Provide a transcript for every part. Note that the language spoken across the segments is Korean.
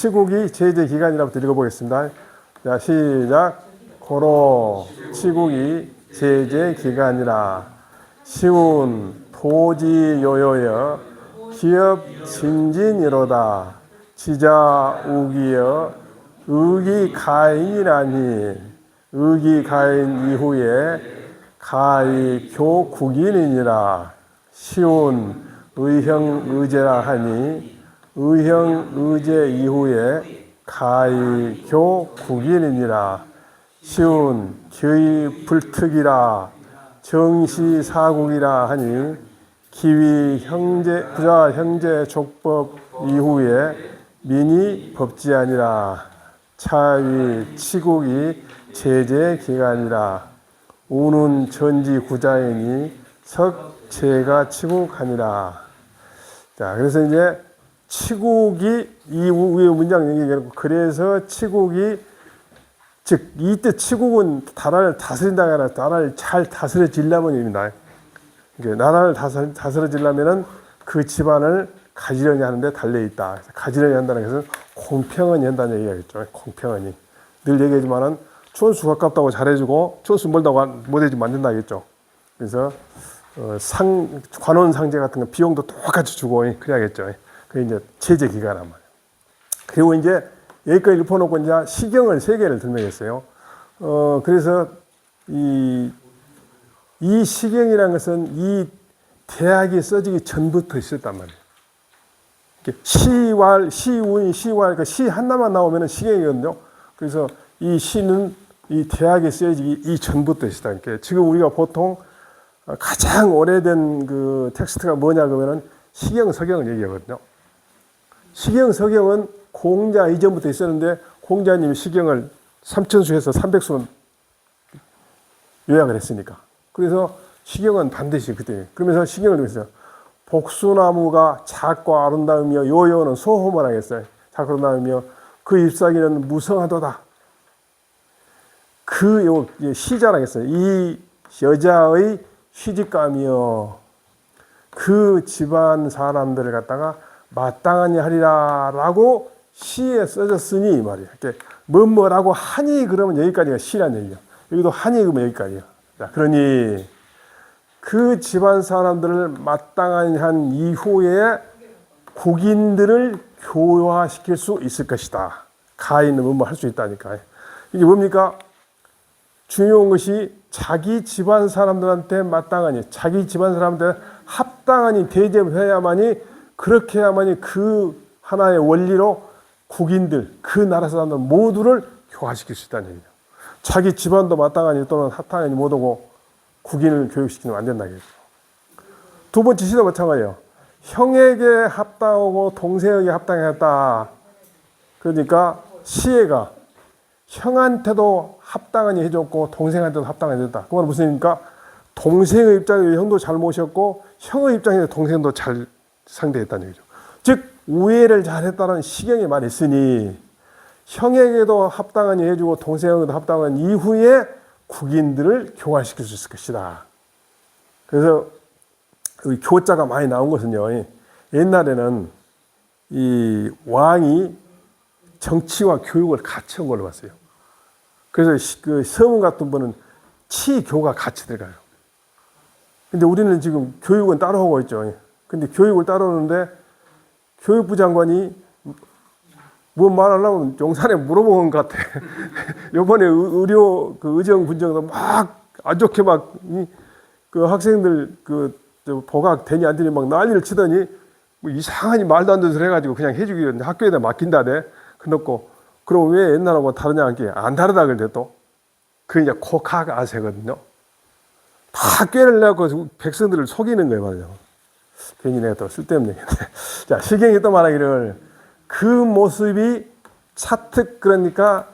치국이 제재 기간이라부터 읽어보겠습니다. 자, 시작. 고로 치국이 제재 기간이라. 시운 토지요요여 기업 진진이로다. 지자 우기여 의기가인이라니. 의기가인 이후에 가이교 국인이니라. 시운 의형의제라 하니 의형의제 이후에 가이교 국인이니라. 시운 기의 불특이라. 정시사국이라 하니 기위 형제 부자 형제 족법 이후에 민이 법지아니라. 차위 치국이 제재 기간이라. 우는 전지 구자이니 석제가 치국하니라. 자, 그래서 이제 치국이 이 위의 문장 얘기하고, 그래서 치국이 즉 이때 치국은 나라를 다스린다가 아니라 나라를 잘 다스려지려면 입니다. 나라를 다스려지려면은 그 집안을 가지런히 하는데 달려 있다. 가지런히 한다는 것은 공평하니 한다는 얘기겠죠. 공평하니. 늘 얘기하지만은 촌수 가깝다고 잘해주고 촌수 멀다고 못해주면 안 된다겠죠. 그래서 관원상제 같은 거 비용도 똑같이 주고 그래야겠죠. 그게 이제 제재 기간이란 말이에요. 그리고 이제 여기까지 읊어놓고 이제 시경을 3개를 설명했어요. 그래서 이 시경이라는 것은 이 대학이 써지기 전부터 있었단 말이에요. 시왈, 시운, 시왈, 그 시 하나만 나오면 시경이거든요. 그래서 이 시는 이 대학이 쓰여지기 이전부터 있었다. 그러니까 지금 우리가 보통 가장 오래된 그 텍스트가 뭐냐 그러면은 시경, 서경을 얘기하거든요. 시경, 서경은 공자 이전부터 있었는데 공자님이 시경을 3천수에서 300수는 요약을 했으니까. 그래서 시경은 반드시 그때. 그러면서 시경을 했어요. 복수나무가 작고 아름다우며 요요는 소호만 하겠어요. 작고 아름다우며 그 잎사귀는 무성하도다. 그 시자라겠어요. 이 여자의 시집감이여 그 집안 사람들을 갖다가 마땅하니 하리라라고 시에 써졌으니 이 말이에요. 이렇게 뭐라고 하니 그러면 여기까지가 시란 얘기예요. 여기도 하니 그러면 여기까지예요. 자, 그러니 그 집안 사람들을 마땅하니 한 이후에 국인들을 교화시킬 수 있을 것이다. 가인은 뭐뭐 할 수 있다니까. 이게 뭡니까? 중요한 것이 자기 집안 사람들한테 마땅하니, 자기 집안 사람들한테 합당하니 대접을 해야만이, 그렇게 해야만이 그 하나의 원리로 국인들, 그 나라 사람들 모두를 교화시킬 수 있다는 얘기죠. 자기 집안도 마땅하니 또는 합당하니 못하고 국인을 교육시키면 안 된다는 얘기죠. 두 번째 시도 마찬가지예요. 형에게 합당하고 동생에게 합당했다. 그러니까 시애가 형한테도 합당하니 해줬고 동생한테도 합당하니 해줬다. 그 말은 무슨 얘기입니까? 동생의 입장에서 형도 잘 모셨고 형의 입장에서 동생도 잘 상대했다는 얘기죠. 즉 우애를 잘했다는 시경의 말이 있으니 형에게도 합당하니 해주고 동생에게도 합당한 이후에 국인들을 교화시킬 수 있을 것이다. 그래서 교자가 많이 나온 것은요. 옛날에는 이 왕이 정치와 교육을 같이 한 걸로 봤어요. 그래서 그 서문 같은 분은 치교가 같이 들어가요. 근데 우리는 지금 교육은 따로 하고 있죠. 근데 교육을 따로 하는데 교육부 장관이 뭐 말하려면 용산에 물어보는 것 같아. 요번에 의료, 그 의정 분정도 막 안 좋게 막 그 학생들 그 보각 되니 안 되니 막 난리를 치더니 뭐 이상하니 말도 안 되는 소리 해가지고 그냥 해주기 학교에다 맡긴다네. 그놓고 그럼 왜 옛날하고 다르냐 한 게 안 다르다 그런데 또 그게 이제 코카아세거든요. 다 꾀를 내고 백성들을 속이는 거예요, 말이죠. 괜히 내가 또 쓸데없는 얘기인데. 자, 시경이 또 말하기를 그 모습이 차특 그러니까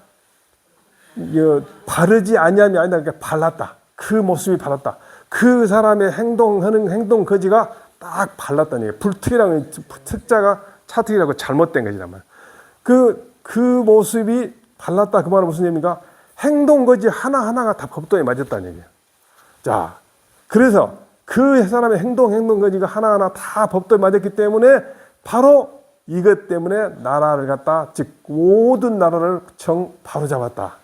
바르지 아니함이 아니라 그러니까 발랐다. 그 모습이 발랐다. 그 사람의 행동하는 행동 거지가 딱 발랐다는 얘기예요. 불특이라는 특자가 차특이라고 잘못된 거지란 말이에요. 그 모습이 발랐다. 그 말은 무슨 얘기입니까? 행동 거지 하나하나가 다 법도에 맞았다는 얘기예요. 자, 그래서 그 사람의 행동 거지가 하나하나 다 법도에 맞았기 때문에 바로 이것 때문에 나라를 갖다, 즉 모든 나라를 바로잡았다.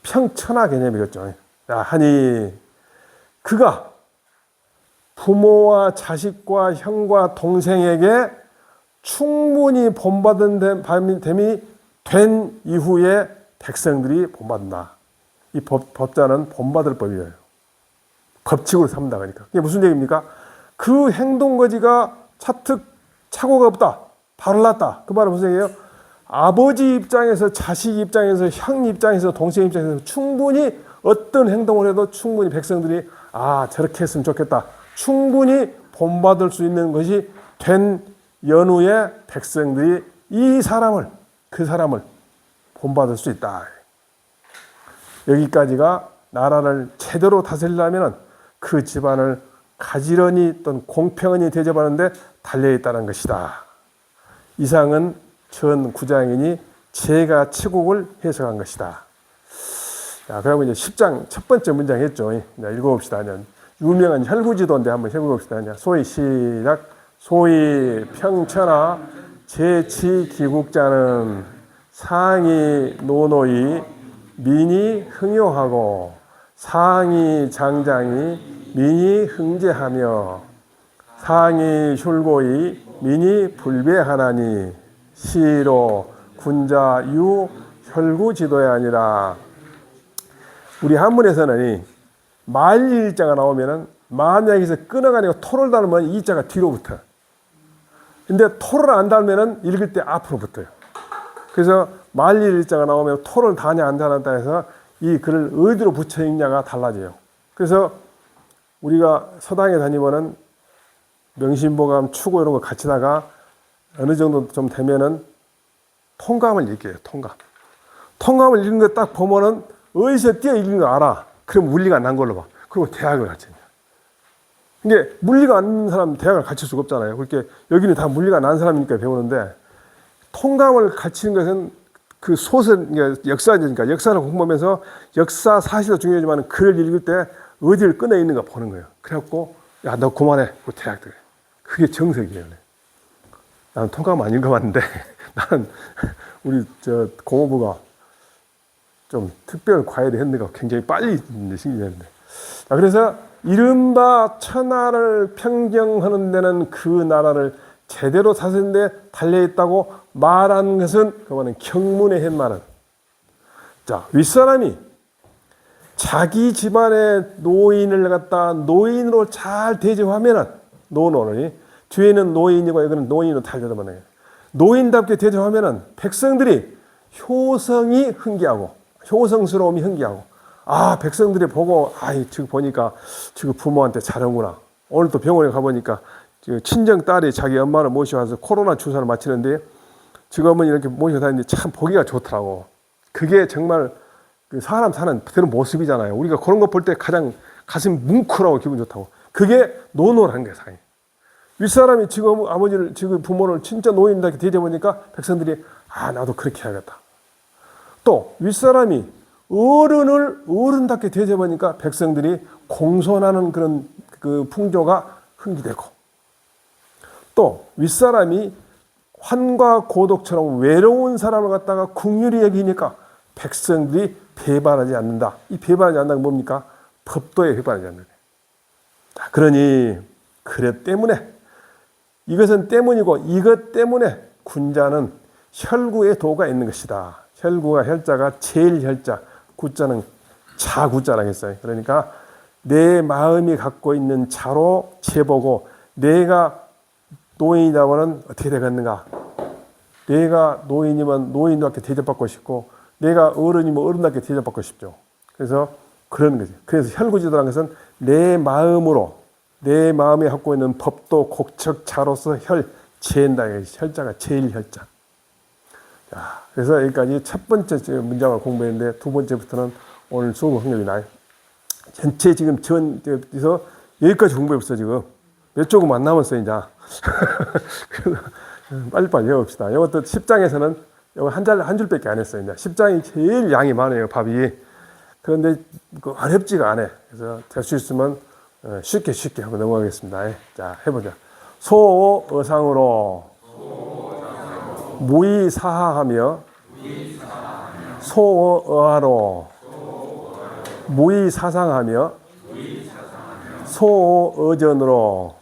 평천하 개념이겠죠. 하니 그가 부모와 자식과 형과 동생에게 충분히 본받은 됨이 된 이후에 백성들이 본받는다. 이 법자는 본받을 법이에요. 법칙으로 삼다. 그러니까 이게 무슨 얘기입니까? 그 행동거지가 차특 착오가 없다. 바를났다. 그 말은 무슨 얘기예요? 아버지 입장에서, 자식 입장에서, 형 입장에서, 동생 입장에서 충분히 어떤 행동을 해도 충분히 백성들이 저렇게 했으면 좋겠다. 충분히 본받을 수 있는 것이 된 연후에 백성들이 그 사람을 본받을 수 있다. 여기까지가 나라를 제대로 다스리려면 그 집안을 가지런히 또는 공평히 대접하는데 달려있다는 것이다. 이상은 전 구장인이 제가 치국을 해석한 것이다. 자, 그러면 이제 10장 첫 번째 문장 했죠. 읽어봅시다. 유명한 혈구지도인데 한번 해봅시다. 소위 시작. 소위 평천하 제치기국자는 상이 노노히 민이 흥요하고 상이 장장이 민이 흥제하며 상이 흉고히 민이 불배하나니 시로 군자 유 혈구지도가 아니라. 우리 한문에서는 만일자가 나오면은 만약에서 끊어가니까 토를 달면 이 자가 뒤로 붙어요. 근데 토를 안 달면은 읽을 때 앞으로 붙어요. 그래서 만일자가 나오면 토를 다냐 안 다냐 해서 이 글을 어디로 붙여 읽냐가 달라져요. 그래서 우리가 서당에 다니면은 명심보감, 추고 이런 거 갖추다가 어느 정도 좀 되면은 통감을 읽게요. 통감을 읽는 거 딱 보면은 어디서 띄어 읽는 거 알아. 그럼 물리가 안 난 걸로 봐. 그리고 대학을 가르쳐요. 이게 물리가 안 난 사람 대학을 가르칠 수가 없잖아요. 그렇게 여기는 다 물리가 난 사람이니까 배우는데 통감을 가르치는 것은 그 소설, 역사니까 역사를 공부하면서 역사 사실도 중요하지만 글을 읽을 때 어디를 꺼내 있는가 보는 거예요. 그래갖고 너 그만해. 그 대학 들어. 그게 정석이에요. 나는 통감 안 읽어봤는데 나는 우리 공업부가 좀 특별 과외를 했는가 굉장히 빨리 신기했는데. 그래서 이른바 천하를 평정하는 데는 그 나라를 제대로 다스리는 데 달려있다고 말한 것은 그거는 경문의 햇말은. 자, 윗사람이 자기 집안의 노인을 갖다 노인으로 잘 대접하면은 노노니 뒤에는 노인이고 여기는 노인으로 달려들어보는 노인답게 대접하면은 백성들이 효성이 흥기하고 효성스러움이 흥기하고 백성들이 보고 지금 보니까 지금 부모한테 잘하구나. 오늘 또 병원에 가보니까 친정 딸이 자기 엄마를 모셔와서 코로나 주사를 맞히는데 지금은 이렇게 모셔 다니는데 참 보기가 좋더라고. 그게 정말 사람 사는 그런 모습이잖아요. 우리가 그런 거 볼 때 가장 가슴이 뭉클하고 기분 좋다고. 그게 노노라는 거예요, 사이. 윗사람이 지금 아버지를, 지금 부모를 진짜 노인답게 대접하니까 백성들이 나도 그렇게 해야겠다. 또 윗사람이 어른을 어른답게 대접하니까 백성들이 공손하는 그런 그 풍조가 흥기되고, 또 윗사람이 환과 고독처럼 외로운 사람을 갖다가 긍휼히 여기니까 백성들이 배반하지 않는다. 이 배반하지 않는다는 뭡니까? 법도에 배반하지 않는다. 그러니 그래 때문에 이것은 때문이고 이것 때문에 군자는 혈구의 도가 있는 것이다. 혈구가 혈자가 제일 혈자, 구자는 자구자라고 했어요. 그러니까 내 마음이 갖고 있는 자로 재보고 내가 노인이라면 어떻게 되겠는가? 내가 노인이면 노인답게 대접받고 싶고 내가 어른이면 어른답게 대접받고 싶죠. 그래서 그런 거죠. 그래서 혈구지도라는 것은 내 마음으로 내 마음에 갖고 있는 법도 곡척자로서 제인다. 혈자가 제일 혈자. 자, 그래서 여기까지 첫 번째 문장을 공부했는데 두 번째부터는 오늘 수업 확률이 나요. 전체 지금 전에서 여기까지 공부해봤어 지금. 몇 조금 안 남았어요 이제. 그래서 빨리빨리 해봅시다. 이것도 10장에서는 한 줄밖에 안 했어요. 이제 10장이 제일 양이 많아요, 밥이. 그런데 어렵지가 않아요. 그래서 될 수 있으면 쉽게 한번 넘어가겠습니다. 자, 해보자. 소어상으로 무의사하하며 소어하로 무의사상하며 소어전으로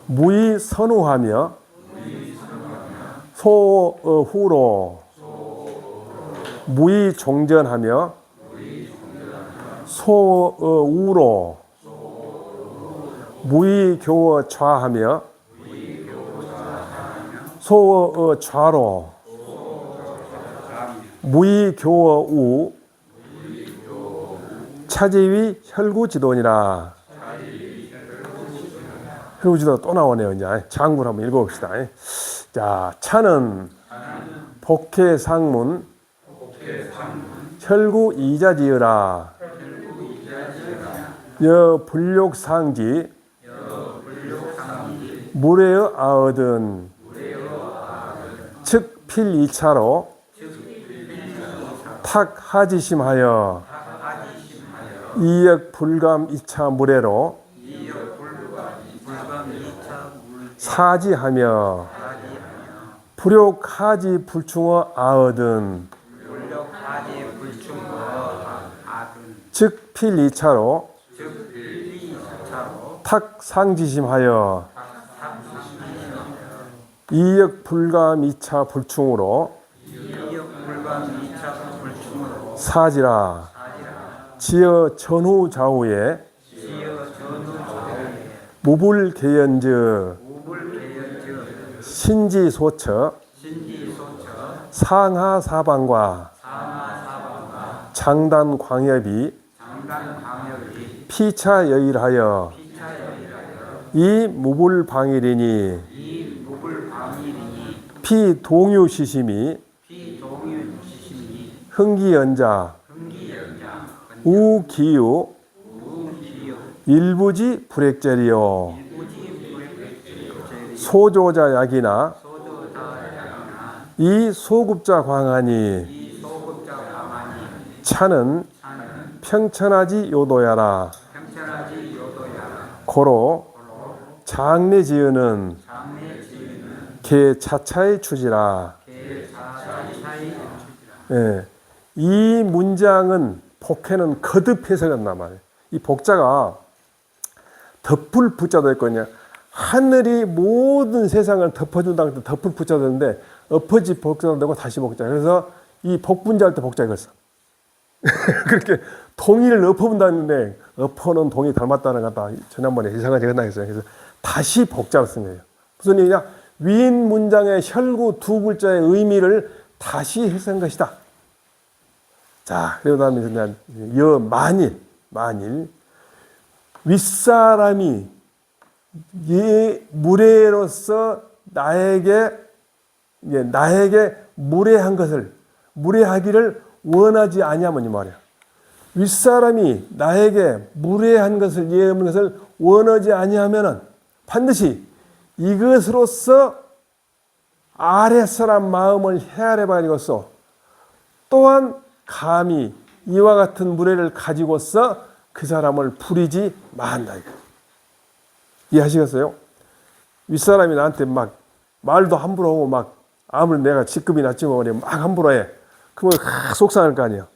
무의선우하며 소어후로 무의종전하며 소어우로 무의교어좌하며 소어좌로 무의교어우 차지위 혈구지도니라. 혈구지도 또 나오네요. 이제 장구를 한번 읽어봅시다. 자, 차는 복해상문 혈구이자지으라. 여불욕상지 무례의 아얻은 즉 필이차로 탁하지심하여 이역 불감 이차 무례로 사지하며 불욕하지 불충어 아얻은 즉 필이차로 탁상지심하여 이역 불감 이차 불충으로 사지라. 지어 전후 좌우에 무불개연즉 신지소처 상하사방과 장단광엽이 피차여일하여 이 무불방일이니 피동유시심이 흥기연자 우기유 일부지 불액제리요 소조자약이나 이 소급자 광하니 차는 평천하지 요도야라. 고로 장례지으는 개차차의 추지라. 예, 이 문장은 복해는 거듭 해석한단 말이에요. 이 복자가 덮을 붙자도 있거든요. 하늘이 모든 세상을 덮어준다고 할 때 덮을 붙자도 되는데 엎어지 복자도 되고 다시 복자. 그래서 이 복분자 할 때 복자 이거였어. 그렇게 동이를 엎어본다는데 엎어는 동이 닮았다는 것 같다. 지난번에 이상한 얘기 끝나겠어요. 그래서 다시 복자를 쓴 거예요. 무슨 얘기냐? 위인 문장의 혈구 두 글자의 의미를 다시 해석한 것이다. 자, 그러고 다음에 만일 윗사람이 무례로서 나에게 무례하기를 원하지 아니하면 이 말이야. 윗사람이 나에게 무례한 것을 예하는 것을 원하지 아니하면은 반드시 이것으로서 아랫사람 마음을 헤아려 봐야겠어. 또한 감히 이와 같은 무례를 가지고서 그 사람을 부리지 마한다. 이해하시겠어요? 윗사람이 나한테 막 말도 함부로 하고 막 아무리 내가 직급이 낮지만 막 함부로 해. 그러면 속상할 거 아니에요.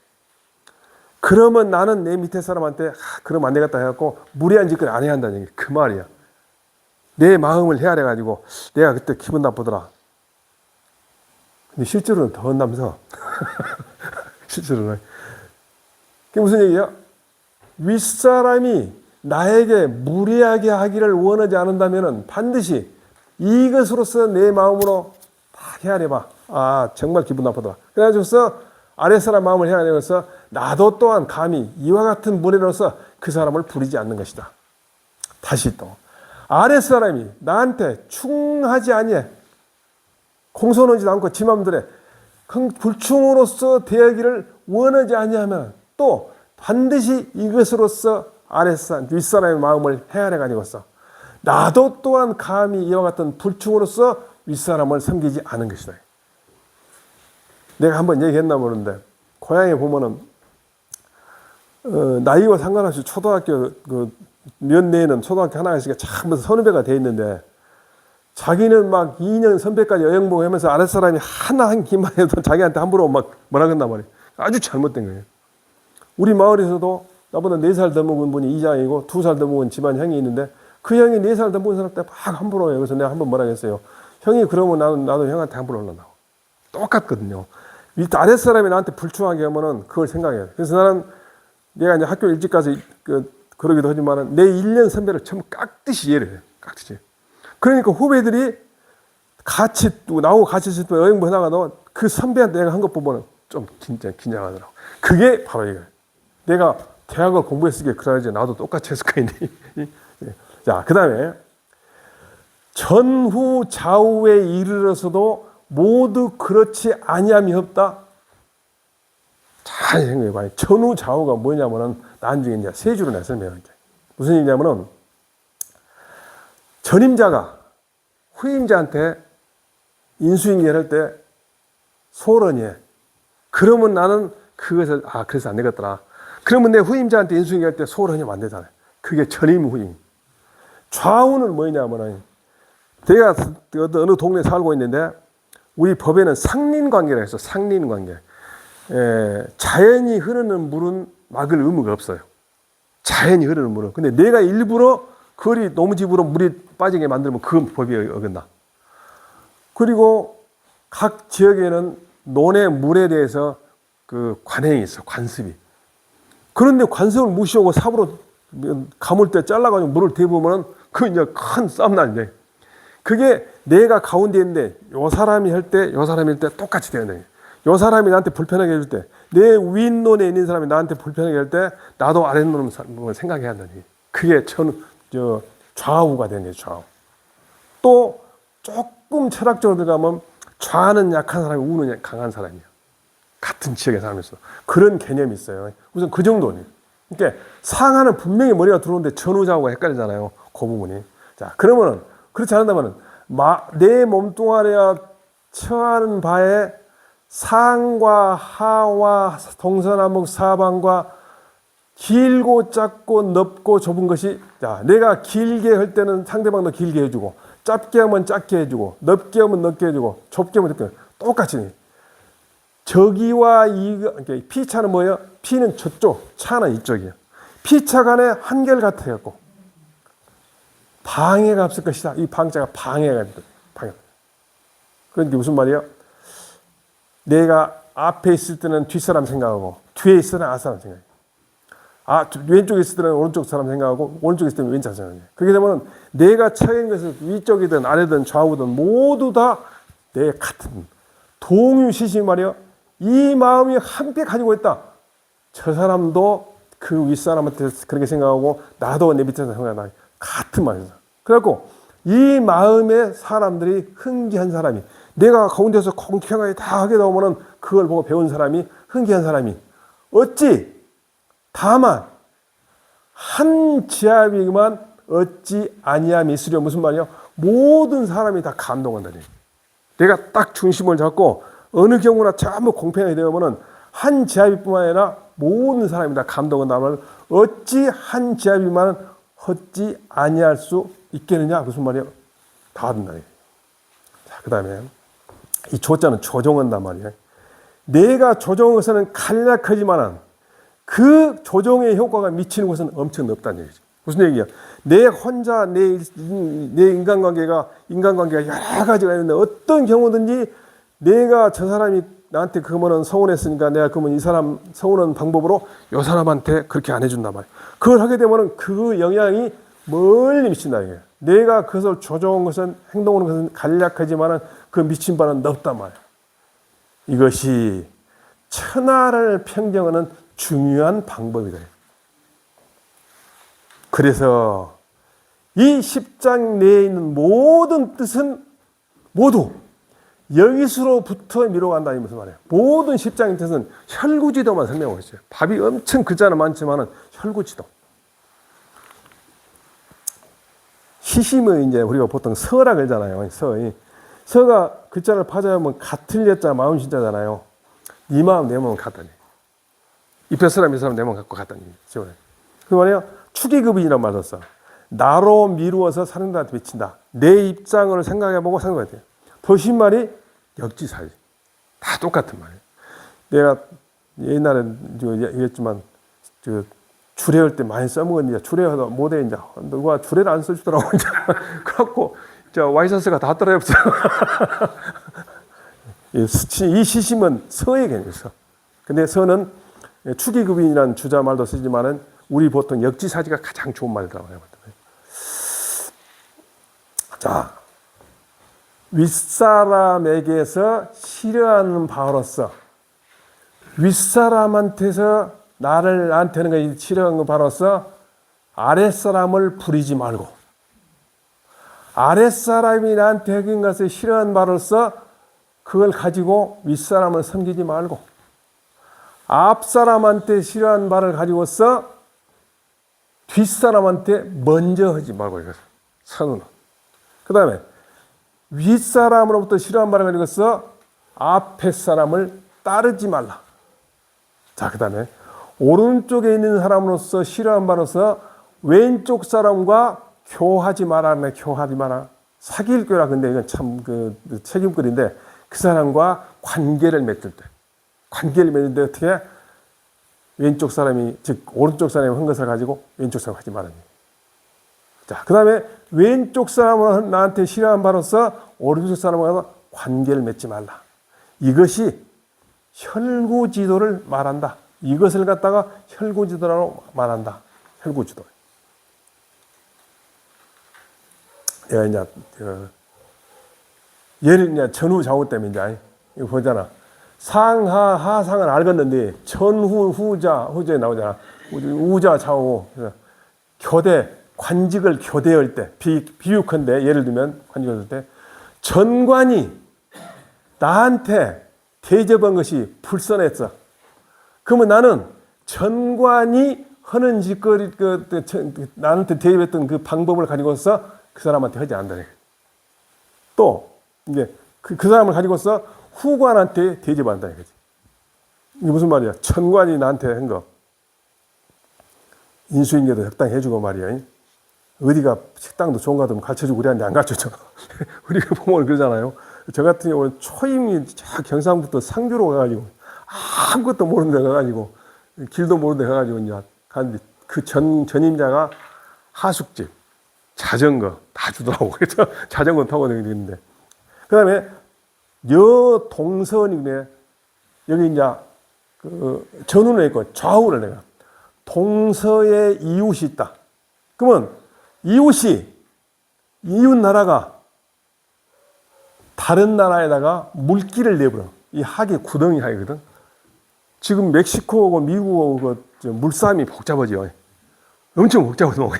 그러면 나는 내 밑에 사람한테 그러면 안 되겠다 해갖고 무례한 짓을 안 해야 한다는 얘기. 그 말이야. 내 마음을 헤아려 가지고 내가 그때 기분 나쁘더라. 근데 실제로는 더 혼나면서 실제로는 그게 무슨 얘기야? 윗사람이 나에게 무례하게 하기를 원하지 않는다면 반드시 이것으로서 내 마음으로 다 헤아려봐. 아, 정말 기분 나쁘더라. 그래가지고서 아랫사람 마음을 헤아려서 나도 또한 감히 이와 같은 무례로서 그 사람을 부리지 않는 것이다. 다시 또 아랫사람이 나한테 충하지 아니해. 공손하지도 않고 지 맘대로 불충으로서 대하기를 원하지 아니하면 또 반드시 이것으로서 윗사람의 마음을 헤아려 가지고서 나도 또한 감히 이와 같은 불충으로서 윗사람을 섬기지 않은 것이다. 내가 한번 얘기했나 모르는데 고향에 보면은 나이와 상관없이 초등학교 몇 내에는 초등학교 하나가 있으니까 전부 선후배가 돼 있는데 자기는 막 2년 선배까지 여행 보고 하면서 아랫사람이 하나 한 기만 해도 자기한테 함부로 막 뭐라 그런단 말이에요. 아주 잘못된 거예요. 우리 마을에서도 나보다 4살 더 먹은 분이 이장이고 2살 더 먹은 집안 형이 있는데 그 형이 4살 더 먹은 사람한테 막 함부로 해요. 그래서 내가 한번 뭐라 했어요. 형이 그러면 나도 형한테 함부로 올라나고. 똑같거든요. 아랫사람이 나한테 불충하게 하면은 그걸 생각해요. 그래서 나는 내가 이제 학교 일찍 가서 그러기도 하지만은 내 1년 선배를 전부 깍듯이 이해를 해요. 깍듯이. 그러니까 후배들이 나하고 같이 있을 때 여행부 해나가도 그 선배한테 내가 한 것 보면은 좀 진짜 긴장하더라고. 그게 바로 이거예요. 내가 대학을 공부했으니까 그래야지 나도 똑같이 했을 거 아니에요. 자, 그 다음에 전후 좌우에 이르러서도 모두 그렇지 아니함이 없다. 잘 생각해봐요. 전후 좌우가 뭐냐면은 나중에 이제 세 줄로 내가 설명할게요. 무슨 얘기냐면은 전임자가 후임자한테 인수인계할 때 소론이 해. 그러면 나는 그것을 그래서 안 되겠더라. 그러면 내 후임자한테 인수인계할 때 소론이 안 되잖아요. 그게 전임 후임. 좌우는 뭐냐면은 내가 어느 동네에 살고 있는데 우리 법에는 상린관계라고 해서 상린관계. 자연이 흐르는 물은 막을 의무가 없어요. 자연이 흐르는 물은. 근데 내가 일부러 거리 노무집으로 물이 빠지게 만들면 그건 법이 어긋나. 그리고 각 지역에는 논의 물에 대해서 그 관행이 있어, 관습이. 그런데 관습을 무시하고 삽으로 가물 때 잘라가지고 물을 대보면은 그 이제 큰 싸움 나는데 그게 내가 가운데 있는데 요 사람이 할 때, 요 사람이 할 때 똑같이 되는 거예요. 요 사람이 나한테 불편하게 해줄 때, 내 윗논에 있는 사람이 나한테 불편하게 할 때, 나도 아랫논을 생각해야 한다니. 그게 좌우가 되는 거예요, 좌우. 또 조금 철학적으로 들어가면 좌는 약한 사람이 우는 강한 사람이에요. 같은 지역에 살면서. 그런 개념이 있어요. 우선 그 정도는. 그러니까 상하는 분명히 머리가 들어오는데 전후좌우가 헷갈리잖아요. 그 부분이. 자, 그러면은, 그렇지 않는다면은, 내 몸뚱아리가 처하는 바에 상과 하와 동서남북 사방과 길고 짧고 넓고 좁은 것이, 자, 내가 길게 할 때는 상대방도 길게 해주고, 짧게 하면 짧게 해주고, 넓게 하면 넓게 해주고, 좁게 하면 좁게 해주고, 똑같이. 저기와 피차는 뭐예요? 피는 저쪽, 차는 이쪽이에요. 피차 간에 한결같아갖고, 방해가 없을 것이다. 이 방자가 방해. 그러니까 무슨 말이에요? 내가 앞에 있을 때는 뒷사람 생각하고, 뒤에 있을 때는 앞사람 생각해요. 왼쪽에 있을 때는 오른쪽 사람 생각하고 오른쪽에 있을 때는 왼쪽 사람 생각해요. 그렇게 되면 내가 처한 것은 위쪽이든 아래든 좌우든 모두 다 내 같은 동유시시 말이요. 이 마음이 함께 가지고 있다. 저 사람도 그 윗사람한테 그렇게 생각하고 나도 내 밑에서 생각한다. 같은 말이죠. 그래갖고 이 마음에 사람들이 흥기한 사람이 내가 가운데서 공평하게 다 하게 되면은 그걸 보고 배운 사람이 흥기한 사람이 어찌 다만 한 지압이만 어찌 아니함이 있으려. 무슨 말이야? 모든 사람이 다 감동한다니. 내가 딱 중심을 잡고 어느 경우나 전부 공평하게 되면은 한 지압이뿐만 아니라 모든 사람이 다 감동한다면 어찌 한 지압이만 어찌 아니할 수 있겠느냐. 무슨 말이야? 다 한다. 자, 그다음에 이 조자는 조종한단 말이야. 내가 조종한 것은 간략하지만은 그 조종의 효과가 미치는 것은 엄청 높다는 얘기죠. 무슨 얘기야? 내 혼자 내 인간관계가 여러 가지가 있는데 어떤 경우든지 내가 저 사람이 나한테 그러면은 서운했으니까 내가 그러면 이 사람 서운한 방법으로 이 사람한테 그렇게 안 해준단 말이야. 그걸 하게 되면은 그 영향이 멀리 미친다 이게. 내가 그것을 조종한 것은 행동하는 것은 간략하지만은 그 미친 바는 넓단 말이야. 이것이 천하를 평정하는 중요한 방법이다. 그래서 이 10장 내에 있는 모든 뜻은 모두 여기서로부터 미뤄간다. 이 무슨 말이에요? 모든 10장의 뜻은 혈구지도만 설명하고 있어요. 답이 엄청 글자는 많지만은 혈구지도. 시심은 이제 우리가 보통 서라 그러잖아요. 서가 글자를 파자면 같을 여자 마음 신자잖아요. 네 마음 내 마음 같다니. 이편 사람 이 사람 내 마음 갖고 같다니. 그 말이에요. 축의급인이라는 말을 써. 나로 미루어서 사람들한테 미친다. 내 입장을 생각해보고 생각해야 돼요. 더 쉰 말이 역지사지. 다 똑같은 말이에요. 내가 옛날에 얘기했지만 주례할 때 많이 써먹었는데 주례하다 못해 이제 누가 주례를 안 써주더라고 이제 그래갖고 와이셔츠가 다 떨어졌어. 이 시심은 서의 개념이죠. 근데 서는 축의급인이라는 주자 말도 쓰지만은 우리 보통 역지사지가 가장 좋은 말이라고 해요. 자, 윗사람에게서 싫어하는 바로서 윗사람한테서 나한테는 싫어하는 바로서 아랫사람을 부리지 말고 아랫사람이 나한테 해준 것을 싫어하는 바로서 그걸 가지고 윗사람을 섬기지 말고 앞사람한테 싫어하는 바를 가지고서 뒷사람한테 먼저 하지 말고 이것을 선언. 그 다음에 윗사람으로부터 싫어하는 바를 가지고서 앞에 사람을 따르지 말라. 자, 그 다음에 오른쪽에 있는 사람으로서 싫어하는 바로서 왼쪽 사람과 교하지 마라. 교하지 마라. 사귈 거라. 근데 이건 참 책임글인데 그 사람과 관계를 맺을 때 관계를 맺을 때 어떻게 왼쪽 사람이 즉 오른쪽 사람이 한 것을 가지고 왼쪽 사람 하지 말아요. 자, 그 다음에 왼쪽 사람은 나한테 싫어한 바로서 오른쪽 사람과 관계를 맺지 말라. 이것이 혈구지도를 말한다. 이것을 갖다가 혈구지도라고 말한다. 혈구지도. 내가 이제 예를 이제 전후 좌우 때문에 이제 이거 보잖아. 상하 하상을 알겠는데 전후 후자에 나오잖아. 우자 좌우. 교대 관직을 교대할 때 비유컨대 예를 들면 관직을 할 때 전관이 나한테 대접한 것이 불선했어. 그러면 나는 전관이 하는 짓거리 나한테 대접했던 그 방법을 가지고서 그 사람한테 하지 않는다. 또 이제 그 사람을 가지고서 후관한테 대접한다 이거지. 이게 무슨 말이야? 천관이 나한테 한 거 인수인계도 적당히 해주고 말이야. 어디가 식당도 좋은 거 같으면 가르쳐주고 우리한테 안 가르쳐줘. 우리가 보면 그러잖아요. 저 같은 경우는 초임이 경상부터 상주로 가가지고 아무것도 모르는 데 가가지고 길도 모르는 데 가가지고 이제 갔는데 그 전임자가 하숙집, 자전거 다 주더라고. 그래서 자전거 타고 다니는데 그 다음에 여 동선이네. 여기 이제 전후는 있고 좌우를 내가 동서에 이웃이 있다. 그러면 이웃 나라가 다른 나라에다가 물기를 내버려. 이 학이 구덩이 학이거든. 지금 멕시코하고 미국하고 물싸움이 복잡하죠. 엄청 복잡하죠.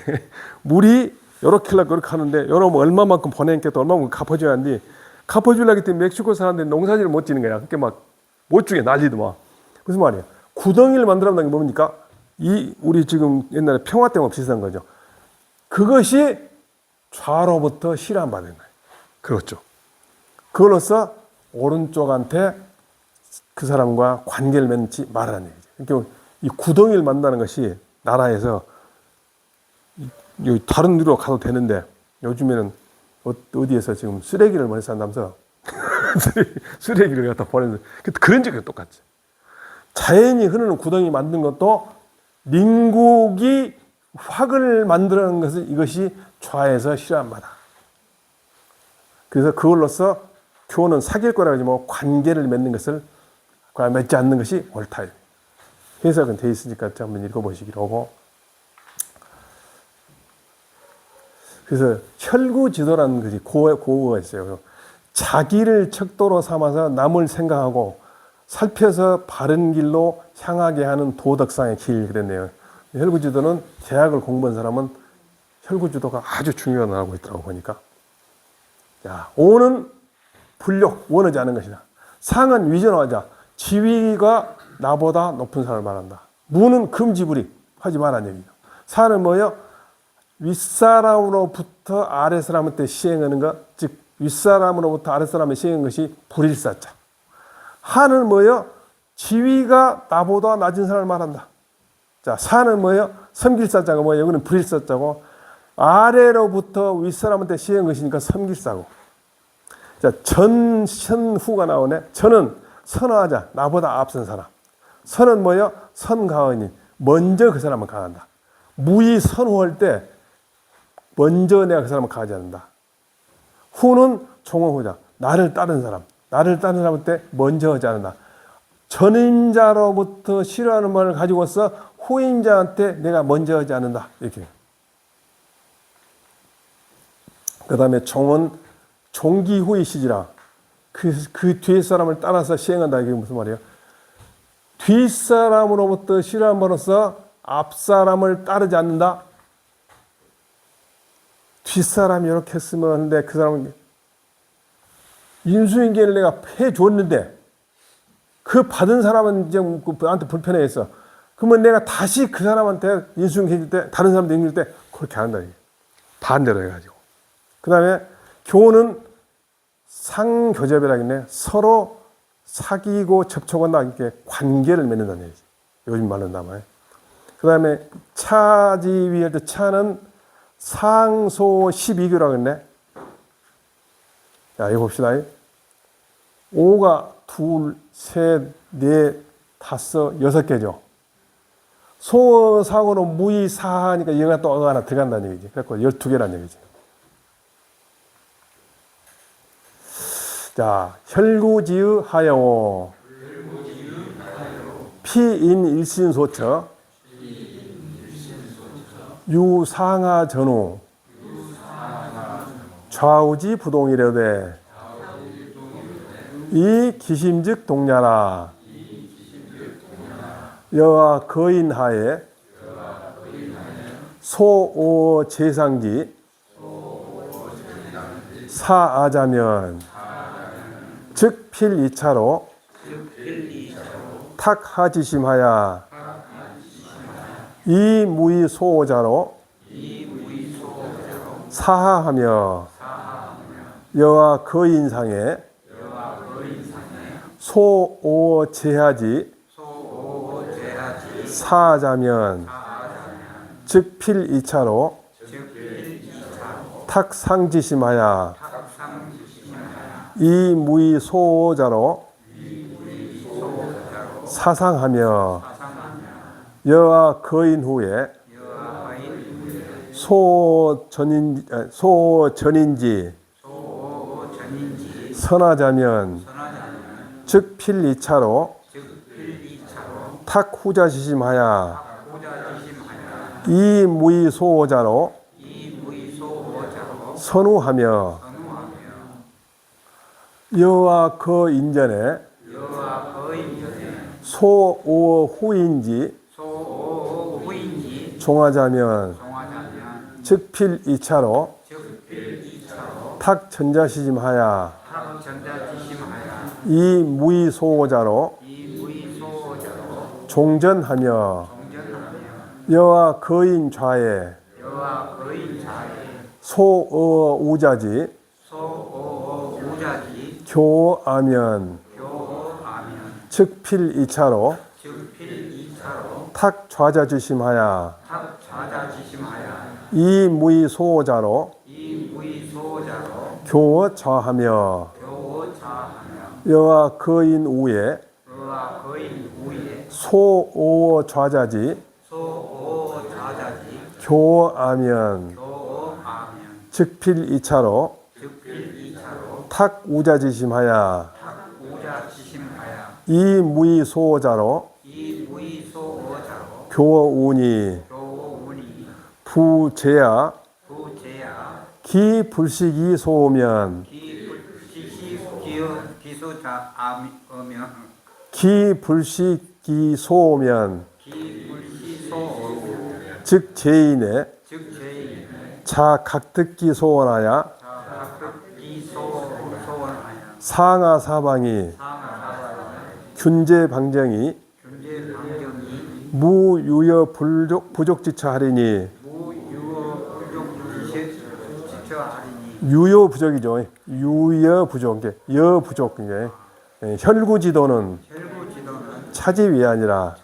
물이 요렇게 그렇게 하는데 여러분 얼마만큼 보내니까 또 얼마만큼 갚아줘야 하는데 갚아주려고 했더니 멕시코 사람들이 농사지를 못 지는 거야. 그렇게 막 못 주게 난리도 막. 무슨 말이야? 구덩이를 만들어낸다는 게 뭡니까? 우리 지금 옛날에 평화 때와 비슷한 거죠. 그것이 좌로부터 실현받는 거예요. 그렇죠. 그걸로써 오른쪽한테 그 사람과 관계를 맺지 말라는 얘기죠. 그러니까 이 구덩이를 만드는 것이 나라에서 다른 데로 가도 되는데 요즘에는 어디에서 지금 쓰레기를 많이 산다면서 쓰레기를 갖다 보내는 그런 적이 똑같지. 자연이 흐르는 구덩이 만든 것도 민국이 확을 만드는 것은 이것이 좌에서 실현받아. 그래서 그걸로써 교훈은 사귈 거라고 하지 뭐 관계를 맺는 것을 맺지 않는 것이 옳다. 해석은 돼 있으니까 한번 읽어보시기로 하고. 그래서 혈구지도라는 것이 고어가 있어요. 자기를 척도로 삼아서 남을 생각하고 살펴서 바른 길로 향하게 하는 도덕상의 길 그랬네요. 혈구지도는 대학을 공부한 사람은 혈구지도가 아주 중요하다고 있더라고 보니까. 자, 오는 불력, 원하지 않은 것이다. 상은 위전하자. 지위가 나보다 높은 사람을 말한다. 무는 금지불이 하지 말라는 얘기죠. 사는 뭐예요? 윗사람으로부터 아랫사람한테 시행하는 것, 즉 윗사람으로부터 아랫사람에 시행하는 것이 불일사자. 하는 뭐예요? 지위가 나보다 낮은 사람을 말한다. 자, 사는 뭐예요? 섬길사자가 뭐예요? 여기는 불일사자고 아래로부터 윗사람한테 시행한 것이니까 섬길사고. 자, 전선후가 나오네. 전은 선하자, 나보다 앞선 사람. 선은 뭐예요? 선가하니 먼저 그 사람을 가한다. 무의 선후할 때 먼저 내가 그 사람을 가하지 않는다. 후는 종호후자, 나를 따른 사람. 나를 따른 사람한테 먼저 하지 않는다. 전임자로부터 싫어하는 말을 가지고서 후임자한테 내가 먼저 하지 않는다. 이렇게. 그 다음에 종은 종기후의 시지라. 그 뒤에 사람을 따라서 시행한다. 이게 무슨 말이에요? 뒷사람으로부터 싫어함으로써 앞사람을 따르지 않는다. 뒷사람이 이렇게 했으면 하는데 그 사람은 인수인계를 내가 해줬는데 그 받은 사람은 이제 나한테 불편해했어. 그러면 내가 다시 그 사람한테 인수인계 해줄 때 다른 사람한테 인수인계 때 그렇게 안 한다. 반대로 해가지고. 그 다음에 교는 상교접이라겠네. 서로 사귀고 접촉한다. 이렇게 관계를 맺는다는 얘기지. 요즘 말로 나와요. 그 다음에 차지위할 때 차는 상소 12교라고 했네. 자, 이거 봅시다. 5가 둘, 셋, 넷, 다섯, 6개죠. 소사고로 무의사하니까 얘가 또 어가 하나 들어간다는 얘기지. 그래서 12개라는 얘기지. 자, 혈구지의 하여 피인일신소처 유상하 전후 좌우지 부동이려되 이 기심즉 동냐라 여와 거인하에 소오 제상지 사아자면 즉 필이차로 탁하지심하야 이 무의 소호자로 사하하며 여와 거인상에 소오 제하지 사하자면 즉 필이차로 탁상지심하야 이 무의 소호자로 사상하며 여와 거인 후에 소전인지 선하자면 즉 필이차로 탁후자지심하야 이 무의 소호자로 선우하며 여와 거인전에 소오 후인지 종하자면 즉 필이차로 탁전자시심하야 이 무의 소호자로 종전하며 여와 거인 좌에 소어 우자지 교하면 즉 필이차로 탁 좌자지심하야 이 무의 소호자로 교좌하며 여와 거인 우에 소오 좌자지 교하면 즉 필이차로 탁 우자지심하야 이 무의 소호자로 교우니 부제야 기 불식이 소오면 기 불식이 소오면 즉 제인의 자 각듣기 소원하야 상하 사방이 균제 방정이 무유여 부족지처 하리니 유여 부족이죠. 유여 부족, 여 부족 이게 혈구지도는 차지위 아니라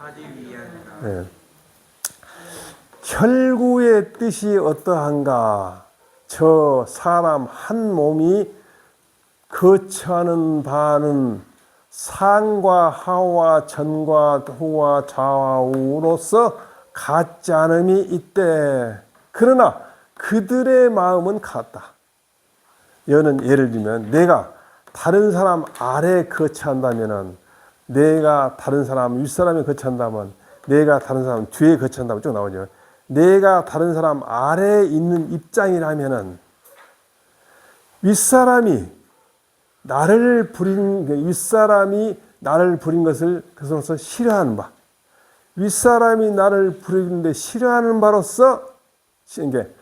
혈구의 뜻이 어떠한가? 저 사람 한 몸이 거처하는 바는 상과 하와 전과 후와 좌우로서 같지 않음이 있대. 그러나 그들의 마음은 같다. 이거는 예를 들면 내가 다른 사람 아래 거처한다면은, 내가 다른 사람 윗사람에 거처한다면, 내가 다른 사람 뒤에 거처한다면 쭉 나오죠. 내가 다른 사람 아래에 있는 입장이라면은 윗사람이 나를 부린 것을 그것으로서 싫어하는 바, 윗사람이 나를 부리는데 싫어하는 바로서, 이게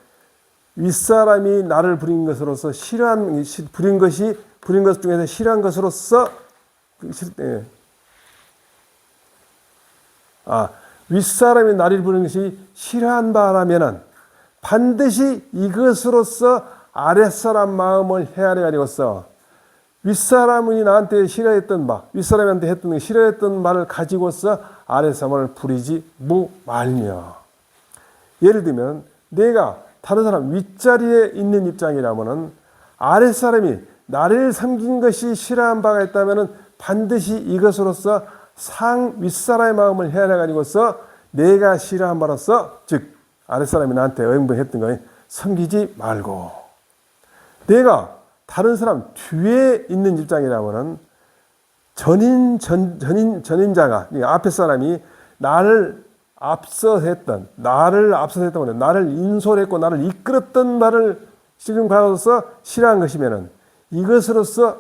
윗사람이 나를 부린 것으로서 부린 것 중에서 싫어한 것으로서, 윗사람이 나를 부린 것이 싫어한 바라면은 반드시 이것으로서 아랫사람 마음을 헤아려 가지고서 윗사람이 나한테 싫어했던 바, 윗사람한테 했던 싫어했던 말을 가지고서 아랫사람을 부리지 말며. 예를 들면 내가 다른 사람 윗자리에 있는 입장이라면은 아랫사람이 나를 섬긴 것이 싫어한 바가 있다면은 반드시 이것으로서 윗사람의 마음을 헤아려 가지고서 내가 싫어한 바로서, 즉 아랫사람이 나한테 어행분했던 거 섬기지 말고, 내가 다른 사람 뒤에 있는 입장이라면은 전인자가, 앞에 사람이 나를 앞서 했던 거는 나를 인솔했고 나를 이끌었던 말을 지금 가서 싫어한 것이면은 이것으로서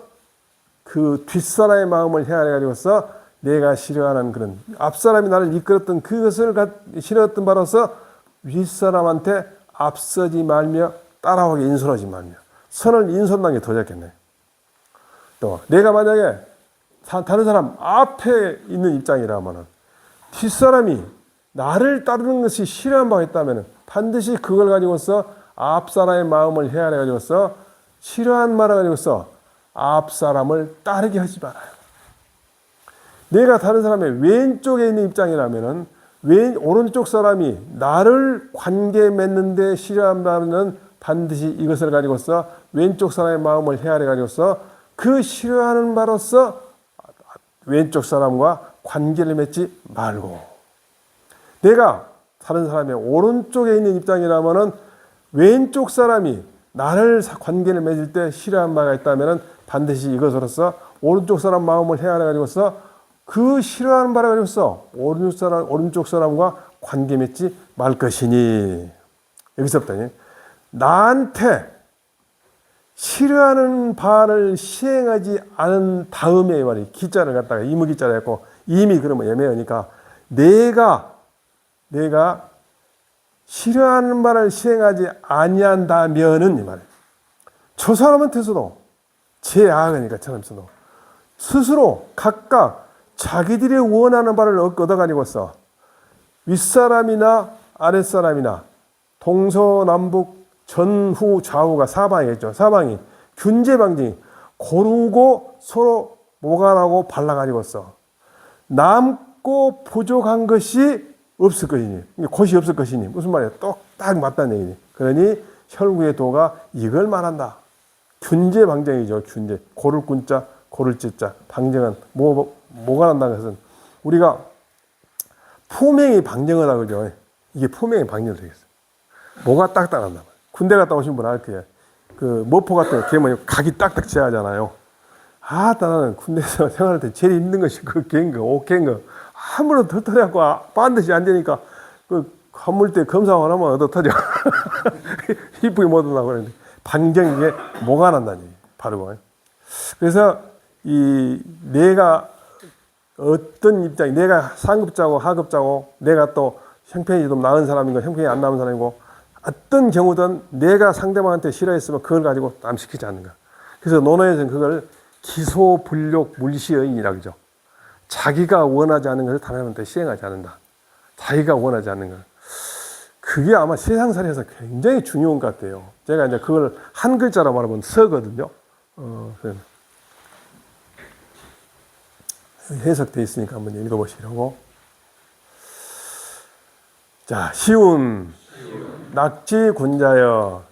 그 뒷사람의 마음을 헤아려 가지고서 내가 싫어하는 그런 앞사람이 나를 이끌었던 그것을 싫어했던 바로서 윗사람한테 앞서지 말며 따라오게 인솔하지 말며, 선을 인솔하는 게 더 좋겠네. 또 내가 만약에 다른 사람 앞에 있는 입장이라면 뒷사람이 나를 따르는 것이 싫어한 바가 있다면 반드시 그걸 가지고서 앞사람의 마음을 헤아려 가지고서 싫어한 말을 가지고서 앞사람을 따르게 하지 말아요. 내가 다른 사람의 왼쪽에 있는 입장이라면 오른쪽 사람이 나를 관계 맺는데 싫어한다면 반드시 이것을 가지고서 왼쪽 사람의 마음을 헤아려 가지고서 그 싫어하는 바로서 왼쪽 사람과 관계를 맺지 말고, 내가 다른 사람의 오른쪽에 있는 입장이라면 왼쪽 사람이 나를 관계를 맺을 때 싫어한 바가 있다면 반드시 이것으로서 오른쪽 사람 마음을 헤아려 가지고서 그 싫어하는 바를 가지고서 오른쪽 사람과 관계 맺지 말 것이니. 여기서부터 나한테 싫어하는 바를 시행하지 않은 다음에 말이 기자를 갖다가 이무기자를 했고, 이미 그러면 애매하니까 내가 싫어하는 바를 시행하지 아니한다면은 이 말. 저 사람한테서도 제아하니까 저놈에서도 스스로 각각 자기들이 원하는 바를 얻어가지고서 윗사람이나 아랫사람이나 동서남북 전후 좌우가 사방이겠죠. 사방이 균제방지 고르고 서로 모간하고 발라가지고서 남고 부족한 것이 없을 것이니, 곳이 없을 것이니, 무슨 말이야? 똑딱 맞다는 얘기니. 그러니 혈구의 도가 이걸 말한다. 균제방정이죠. 균제. 고를 꾼자, 고를 찌자. 방정은 모간한다는 것은 우리가 품행이 방정을 하고 그러죠. 이게 품행이 방정이 되겠어요. 뭐가 딱딱한다. 군대 갔다 오신 분 알 거예요. 그 머포 같은 거 개면 각이 딱딱 져야 하잖아요. 나는 군대에서 생활할 때 제일 힘든 것이 그 개인 거, 옷 개인 거. 아무런 털털해갖고 반드시 안 되니까 그 건물대 검사만 하면 얻어 터져. 이쁘게 못 한다고 그러는데 방정 이게 뭐가 난다니 바르고. 그래서 내가 어떤 입장이, 내가 상급자고 하급자고 내가 또 형편이 좀 나은 사람이고 형편이 안 나은 사람이고 어떤 경우든 내가 상대방한테 싫어했으면 그걸 가지고 남시키지 않는가. 그래서 논어에서는 그걸 기소불욕 물시여인이라고 그러죠. 자기가 원하지 않는 것을 다른 사람한테 시행하지 않는다. 자기가 원하지 않는 것. 그게 아마 세상살이에서 굉장히 중요한 것 같아요. 제가 이제 그걸 한 글자로 말하면 서거든요. 해석되어 있으니까 한번 읽어보시려고. 자, 시운 낙지 군자여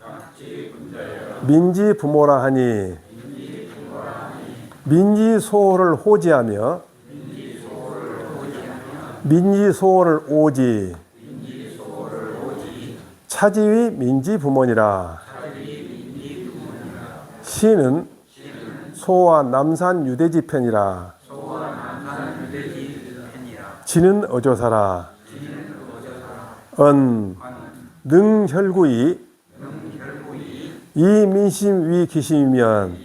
민지 부모라 하니 민지 소호를 호지하며 민지 소호를 오지 차지위 민지 부모니라. 시는 소와 남산 유대지 편이라. 지는 어조사라. 능혈구이 이민심 위기심이면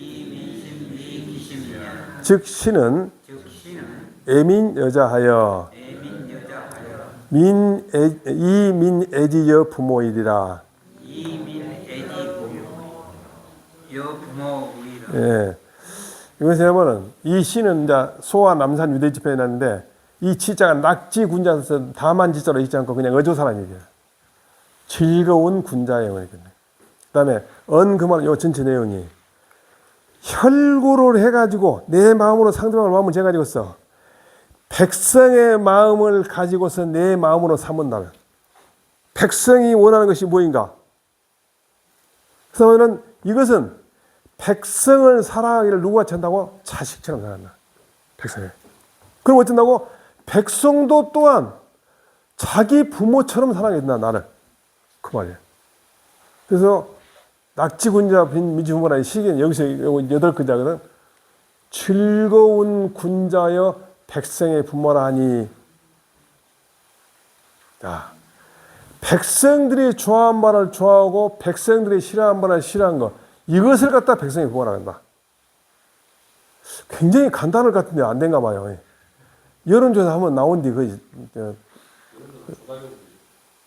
즉 시는 애민 여자하여 이민애지여 부모이리라. 예. 이것을 하면은 이 시는 이제 소와 남산 유대지 편이 났는데 이 치자가 낙지 군자에서 다만 지자로 있지 않고 그냥 어조사라는 얘기예요. 즐거운 군자예요. 그 다음에 그 말은 요 전체 내용이 혈구를 해가지고 내 마음으로 상대방의 마음을 재가지고 써. 백성의 마음을 가지고서 내 마음으로 삼은다면 백성이 원하는 것이 뭐인가? 그러면 이것은 백성을 사랑하기를 누가 한다고? 자식처럼 사랑한다. 백성이. 그럼 어쩐다고? 백성도 또한 자기 부모처럼 사랑해야 된다, 나를. 그 말이에요. 그래서 낙지군자 민지부모라는 시기는 여기서 8글자거든. 즐거운 군자여 백성의 부모라 하니. 자, 백성들이 좋아한 바를 좋아하고 백성들이 싫어한 바를 싫어한 거, 이것을 갖다 백성의 부모라 한다. 굉장히 간단할 것 같은데 안 된가 봐요. 여론조사 한번 나온 뒤 거의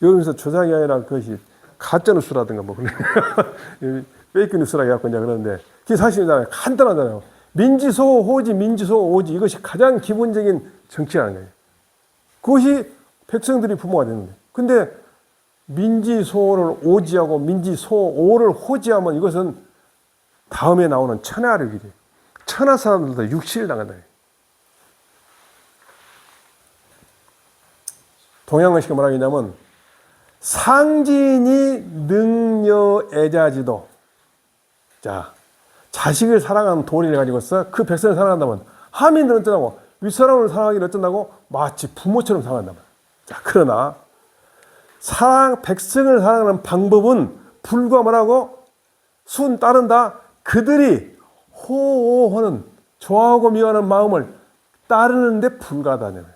여론조사 조작이 아니라 그것이 가짜뉴스라든가 뭐 그런 페이크 뉴스라고 해갖고 이제 그러는데 그게 사실이잖아요. 간단하잖아요. 민지소 호지 민지소 오지, 이것이 가장 기본적인 정치라는 거예요. 그것이 백성들이 부모가 되는 거예요. 근데 민지소를 오지하고 민지소오를 호지하면 이것은 다음에 나오는 천하를 길이, 천하 사람들도 육실을 당한다. 동양의식이 뭐라고 하냐면 상진이 능여애자지도. 자, 자식을 사랑하는 도리를 가지고서 그 백성을 사랑한다면 하민들은 어쩌다고? 윗사람을 사랑하기를 어쩐다고? 마치 부모처럼 사랑한다면. 자, 그러나 백성을 사랑하는 방법은 불과 뭐라고? 순 따른다. 그들이 호호하는 좋아하고 미워하는 마음을 따르는데 불과하다는.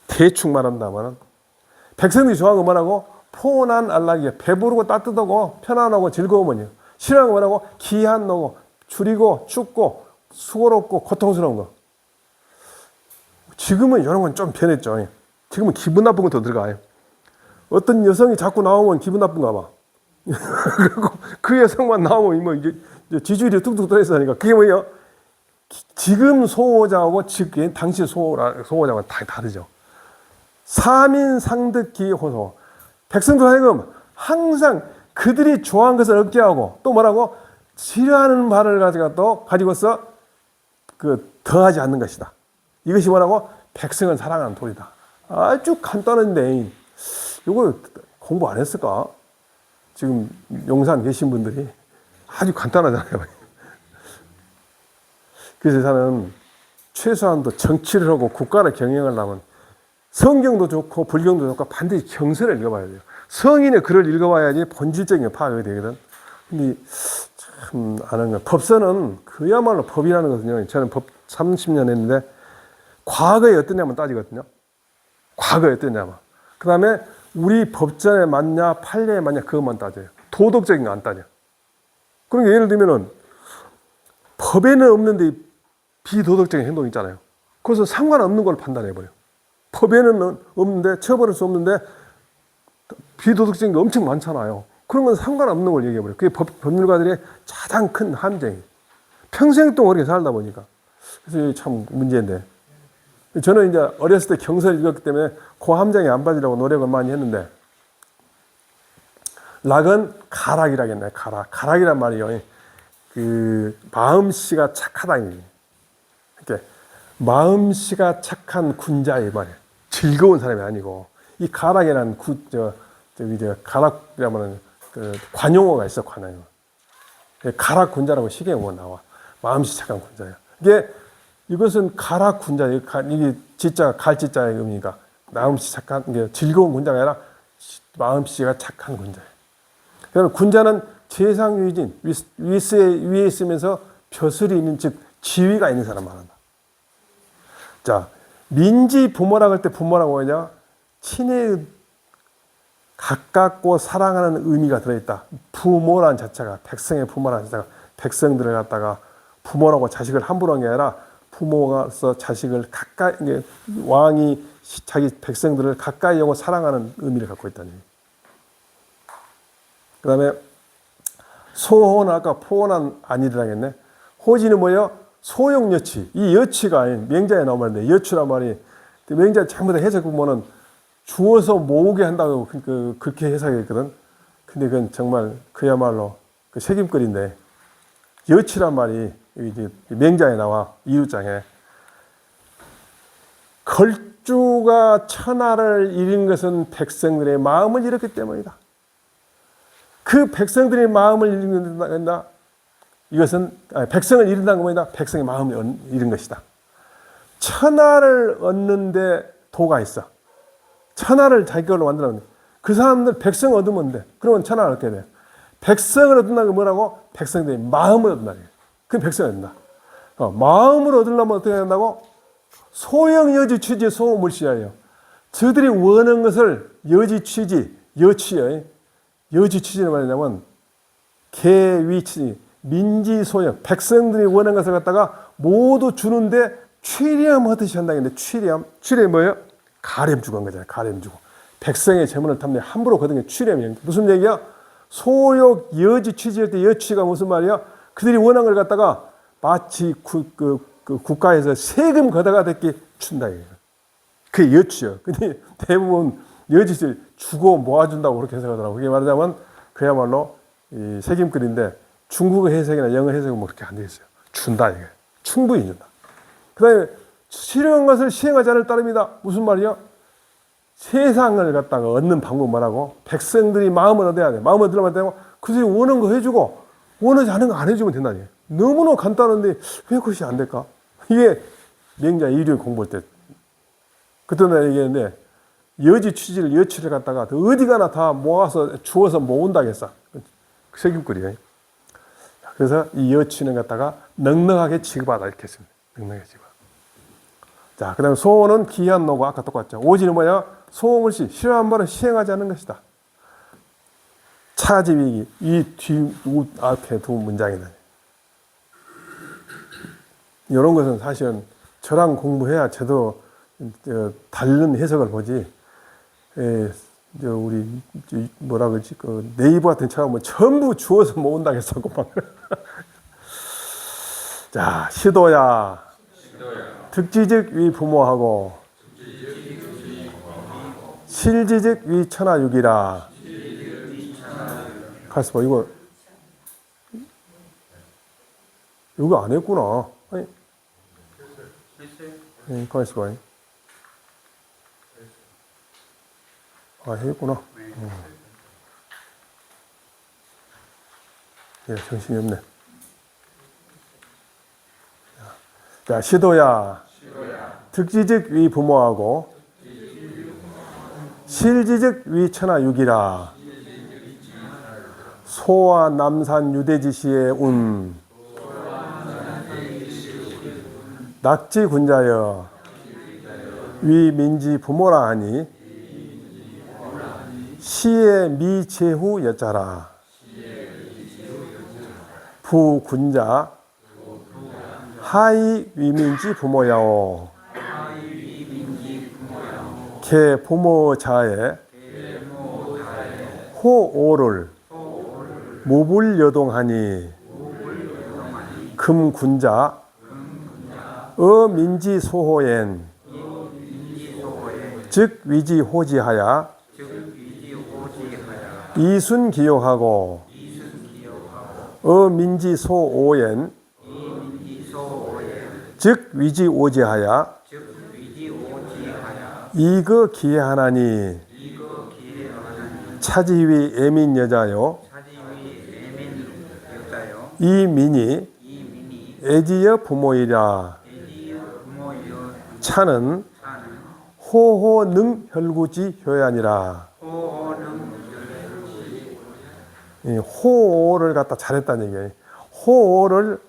대충 말한다면 백성들이 좋아하는 거 뭐라고? 포난 안락이야. 배부르고 따뜻하고 편안하고 즐거움은요. 싫어하는 거 뭐라고? 기한노고 줄이고 춥고 수고롭고 고통스러운 거. 지금은 이런 건 좀 변했죠. 지금은 기분 나쁜 거 더 들어가요. 어떤 여성이 자꾸 나오면 기분 나쁜가 봐. 그리고 그 여성만 나오면 뭐 이제 지지율이 뚝뚝 떨어지니까 그게 뭐예요? 지금 소호자하고 당시 소호자하고 다 다르죠. 사민 상득기 호소. 백성들 하여금 항상 그들이 좋아하는 것을 얻게 하고 또 뭐라고? 싫어하는 바를 가지고서 더하지 않는 것이다. 이것이 뭐라고? 백성을 사랑하는 도리다. 아주 간단한데 이거 공부 안 했을까? 지금 용산 계신 분들이 아주 간단하잖아요. 그래서 저는 최소한도 정치를 하고 국가를 경영하려면 성경도 좋고 불경도 좋고 반드시 경서를 읽어봐야 돼요. 성인의 글을 읽어봐야지 본질적인 게 파악이 되거든. 근데 참 아는 거. 법서는 그야말로 법이라는 것은요. 저는 법 30년 했는데 과거에 어떠냐면 따지거든요. 과거에 어떠냐면. 그 다음에 우리 법전에 맞냐 판례에 맞냐 그것만 따져요. 도덕적인 거 안 따져. 그러니까 예를 들면은 법에는 없는데 비도덕적인 행동 있잖아요. 그래서 상관없는 걸 판단해버려. 법에는 없는데 처벌할 수 없는데 비도덕적인 게 엄청 많잖아요. 그런 건 상관없는 걸 얘기해버려요. 그게 법률가들의 가장 큰 함정이에요. 평생 동안 그렇게 살다 보니까. 그래서 이게 참 문제인데. 저는 이제 어렸을 때 경서를 읽었기 때문에 그 함정에 안 빠지려고 노력을 많이 했는데, 락은 가락이라겠네. 가락이란 말이요. 마음씨가 착하다. 이렇게 마음씨가 착한 군자 이 말이에요. 즐거운 사람이 아니고 이 가락이라는 가락이라면 그 관용어가 있어, 관용어. 가락 군자라고 시계용어 나와. 마음씨 착한 군자야. 이것은 가락 군자, 이게 지자, 갈지자의 의미가 마음씨 착한, 이게 즐거운 군자가 아니라 마음씨가 착한 군자예요. 그러니까 군자는 최상위진, 위에 있으면서 벼슬이 있는, 즉, 지위가 있는 사람 말한다. 자, 민지 부모라고 할 때 부모라고 하냐? 친히 가깝고 사랑하는 의미가 들어있다. 부모라는 자체가, 백성의 부모라는 자체가 백성들을 갖다가 부모라고 자식을 함부로 한 게 아니라 부모가서 자식을 가까이, 왕이 자기 백성들을 가까이 하고 사랑하는 의미를 갖고 있다는 얘기. 그 다음에 소호는 아까 포혼한 안일이라 했네. 호지는 뭐예요? 소용 여치. 이 여치가 아닌 맹자에 나온 말인데 여치란 말이 맹자 전부 다 해석 보면은 주어서 모으게 한다고 그렇게 해석했거든. 근데 그건 정말 그야말로 그 새김거리인데 여치란 말이 이제 맹자에 나와 이유장에 걸주가 천하를 잃은 것은 백성들의 마음을 잃었기 때문이다. 그 백성들의 마음을 잃는다. 이것은 백성을 잃는다는 건 뭐냐? 백성의 마음을 잃은 것이다. 천하를 얻는데 도가 있어. 천하를 자기 걸로 만들었는데 그 사람들 백성을 얻으면 돼. 그러면 천하를 얻게 돼. 백성을 얻는다는 게 뭐라고? 백성들의 마음을 얻는다는 거야. 그럼 백성을 얻는다. 마음을 얻으려면 어떻게 한다고? 소형 여지 취지 소물시야예요. 저들이 원하는 것을 여지 취지, 여취예요. 여지 취지는 뭐냐면 개위치, 민지 소형, 백성들이 원하는 것을 갖다가 모두 주는데 취렴하듯이 한다는데 취렴이 뭐예요? 가렴 주고 한 거잖아요. 가렴 주고. 백성의 재물을 탐내 함부로 거둔 게 취렴이에요. 무슨 얘기야? 소욕 여지 취지할 때 여취가 무슨 말이야? 그들이 원하는 걸 갖다가 마치 국가에서 세금 걷어가 듣기 준다. 그게 여취요. 근데 대부분 여짓을 주고 모아준다고 그렇게 해석하더라고요. 그게 말하자면 그야말로 이 새김글인데 중국어 해석이나 영어 해석은 뭐 그렇게 안 되어 있어요. 준다, 이게. 충분히 준다. 그 다음에 실행한 것을 시행하지 않을 따름이다. 무슨 말이야? 세상을 갖다가 얻는 방법 뭐라고? 백성들이 마음을 얻어야 돼. 마음을 얻으려면 되고 그들이 원하는 거 해주고 원하지 않은 거 안 해주면 된다니. 너무나 간단한데 왜 그것이 안 될까? 이게 맹자 이류 공부할 때 그때 내가 얘기했는데 여지 취지를 여치를 갖다가 어디 가나 다 모아서 주어서 모은다 했어. 새김글이에요. 그래서 이 여치는 갖다가 넉넉하게 취급하다 이렇게 했습니다. 넉넉하게 취급. 자, 그 다음에 소원은 기한 노고 아까 똑같죠. 오지는 뭐야? 소원을시 싫어한 바는 시행하지 않는 것이다. 차지위기 이 뒤 앞에 두 문장이다. 이런 것은 사실은 저랑 공부해야 저도 다른 해석을 보지. 우리 뭐라 그러지? 그 네이버 같은 책은 뭐 전부 주워서 모은다고 했었고 막. 자, 시도야. 득지즉 위 부모하고 실지즉 위 천하육이라. 가서 봐, 이거 안 했구나. 아니, 가서 봐. 아, 했구나. 예, 정신이 없네. 자, 시도야. 득지즉 위 부모하고 실지즉 위 천하육이라. 소와 남산 유대지시의 운 낙지 군자여 위 민지 부모라 하니 시의 미제후 여자라. 부 군자 하이 위민지 부모야오. 개 부모자에 호오를 무불여동하니 금 군자 민지 소호엔 즉 위지 호지하야 이순 기용하고 민지 소오엔 즉 위지 오지하야 이그 기하나니 차지위 애민 여자요. 이 민이 애지여 부모이라. 차는 호호능 혈구지 효야니라. 이 호를 갖다 잘했다는 얘기예요. 호를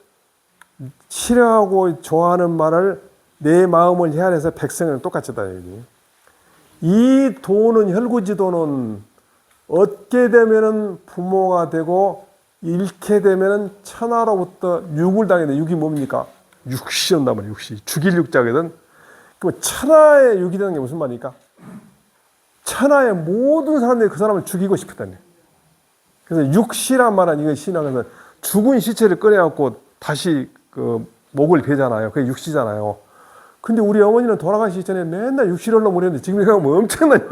싫어하고 좋아하는 말을 내 마음을 헤아려서 백성을 똑같이 했다는 얘기예요. 이 도는 혈구지도는 얻게 되면은 부모가 되고 잃게 되면은 천하로부터 육을 당했는데 육이 뭡니까? 육시였단 말이에요. 육시. 죽일 육자거든. 그럼 천하의 육이라는 게 무슨 말입니까? 천하의 모든 사람들이 그 사람을 죽이고 싶었다는 거예요. 그래서 육시란 말은 이거 신앙에서 죽은 시체를 꺼내갖고 다시 그 목을 베잖아요. 그게 육시잖아요. 근데 우리 어머니는 돌아가시기 전에 맨날 육시를 놈 그랬는데 지금 생각하면 엄청난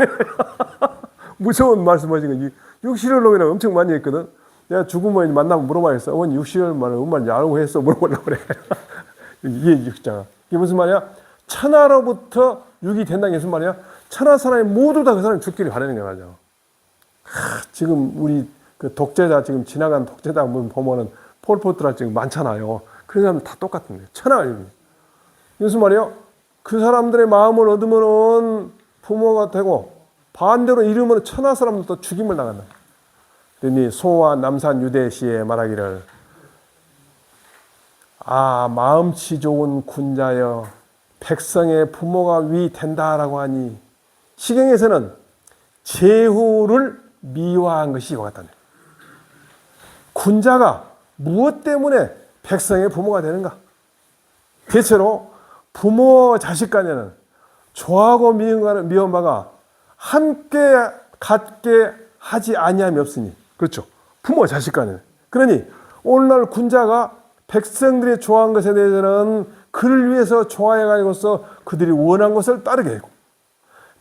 무서운 말씀하신 거지. 육시를 놈이랑 엄청 많이 했거든. 내가 죽으면 만나면 물어봐야겠어. 어머니 육시를 말은 뭔 말인지 알고 했어? 물어보려고 그래. 이게 육자가. 이게 무슨 말이야? 천하로부터 육이 된다는 게 무슨 말이야? 천하 사람이 모두 다 그 사람이 죽기를 바라는 거야. 맞아. 지금 우리 그 독재자 지금 지나간 독재자 보면은 폴포트라 지금 많잖아요. 그런 사람들 다 똑같은 거예요. 천하가 무슨 말이에요? 그 사람들의 마음을 얻으면은 부모가 되고 반대로 잃으면 천하 사람들도 죽임을 당한다. 그러니 소와 남산 유대시에 말하기를 마음치 좋은 군자여 백성의 부모가 위 된다라고 하니 시경에서는 제후를 미화한 것이 이와 같다네. 군자가 무엇 때문에 백성의 부모가 되는가? 대체로 부모와 자식 간에는 좋아하고 미운 바가 함께 같게 하지 아니함이 없으니. 그렇죠. 부모와 자식 간에는. 그러니 오늘날 군자가 백성들이 좋아한 것에 대해서는 그를 위해서 좋아해 가지고서 그들이 원한 것을 따르게 되고,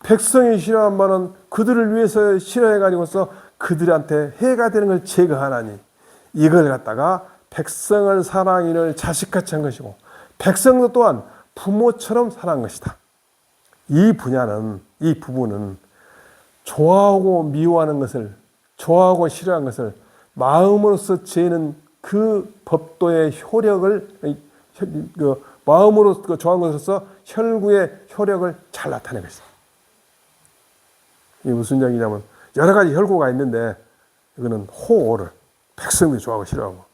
백성이 싫어한 바는 그들을 위해서 싫어해 가지고서 그들한테 해가 되는 걸 제거하나니 이걸 갖다가 백성을 사랑하기를 자식같이 한 것이고 백성도 또한 부모처럼 사랑한 것이다. 이 분야는, 이 부분은 좋아하고 미워하는 것을, 좋아하고 싫어하는 것을 마음으로서 죄는 그 법도의 효력을, 마음으로 좋아하는 것으로서 혈구의 효력을 잘 나타내고 있어요. 이게 무슨 얘기냐면 여러 가지 혈구가 있는데 이거는 호를 백성들이 좋아하고 싫어하고.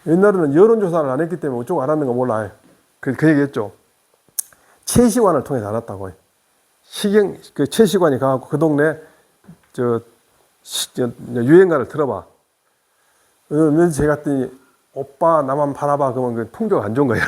옛날에는 여론조사를 안 했기 때문에 어쩌고 알았는가 몰라요. 그 얘기했죠. 채시관을 통해서 알았다고. 그 채시관이 가갖고 그 동네 유행가를 들어봐. 제가 갔더니 오빠 나만 바라봐 그러면 그 풍조가 안 좋은 거예요.